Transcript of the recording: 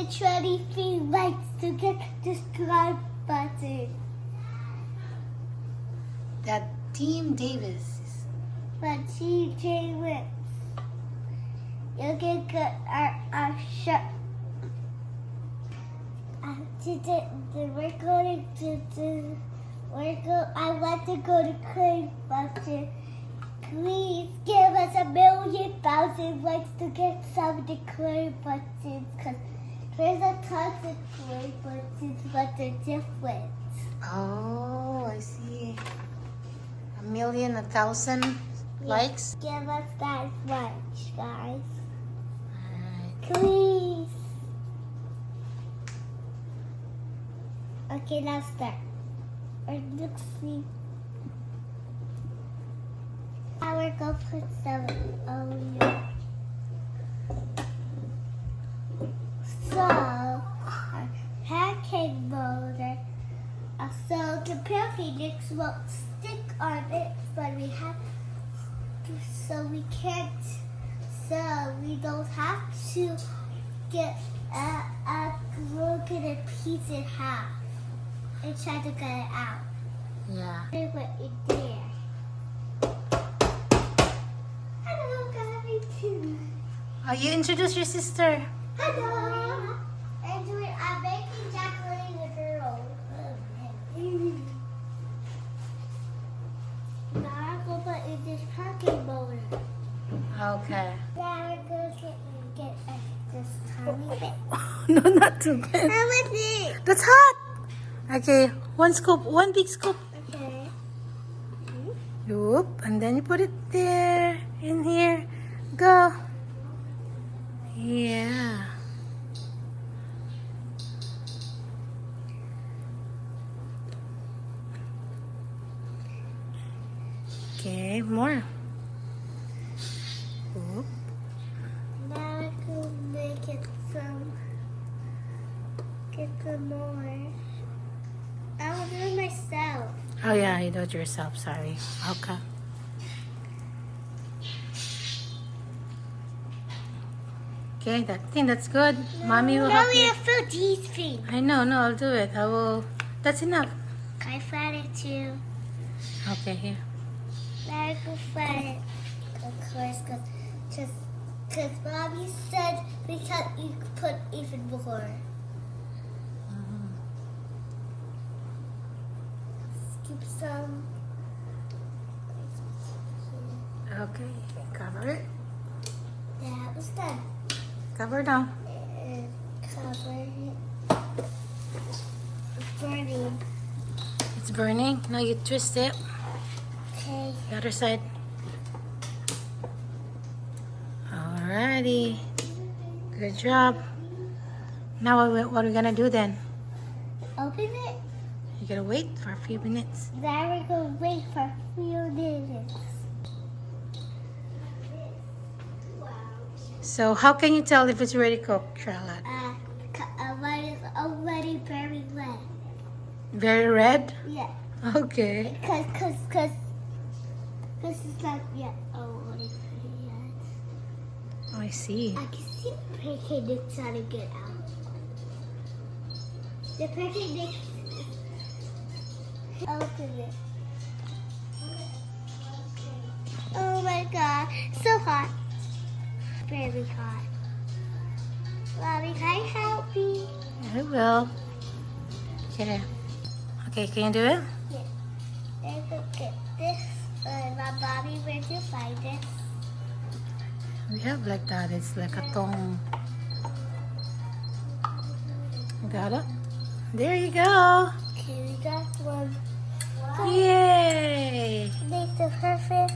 get 23 likes to get the subscribe button. That Team Davis. But TJ wins. You can get our shirt. We're going to I want to go to Crave Buster. Please give us 1,000,000 likes to get some of the Crave Buttons, because there's a ton of Crave Buttons, but they're different. Oh, I see. 1,000,000, 1,000 likes. Give us that much, guys. Alright. Please. Okay, now start. Or let's see. I will go put some yeah. So, our pancake molder. So the pancake mix won't stick on it, but we have so we can't. So we don't have to get look at a piece in half and try to get it out. Yeah. Put it in there. Hello, guys. Oh, you introduce your sister. Hello. I'm making Jacqueline the girl. Now I'm going to put in this pancake molder. Okay. Now we're going to get this tiny bit. No, not too bad. How is it? That's hot. Okay, one scoop, one big scoop. Okay. Whoop, and then you put it there, in here. Go. Yeah. Okay, more. Whoop. Now I can make it get some more. I will do it myself. Oh yeah, you do it yourself, sorry. Okay. Okay, that's good. Mommy will help we you. have to fill these things. I know, no, I'll do it. I will. That's enough. I found it too. Okay, here. Now I can find it. Of course, because Mommy said we can't put even more. Scoop some. Okay, cover it. That was done. Cover now. And cover it. It's burning. It's burning. Now you twist it. Okay. The other side. Alrighty. Good job. Now what are we gonna do then? Open it. You gotta wait for a few minutes. Now we're going to wait for a few minutes. So how can you tell if it's already cooked, Charlotte? Mine is already very wet. Very red? Yeah. Okay. Because it's not yet already yet. Oh, I see. I can see the pancake mix trying to get out. The pancake mix. Open it. Oh my god, so hot. Very hot. Mommy, can you help me? I will. Okay. Okay, can you do it? Yeah. Let's go get this. My mommy, where'd you find this? We have like that. It's like a tong. Got it? There you go. Okay, we got one. Yay! Make the perfect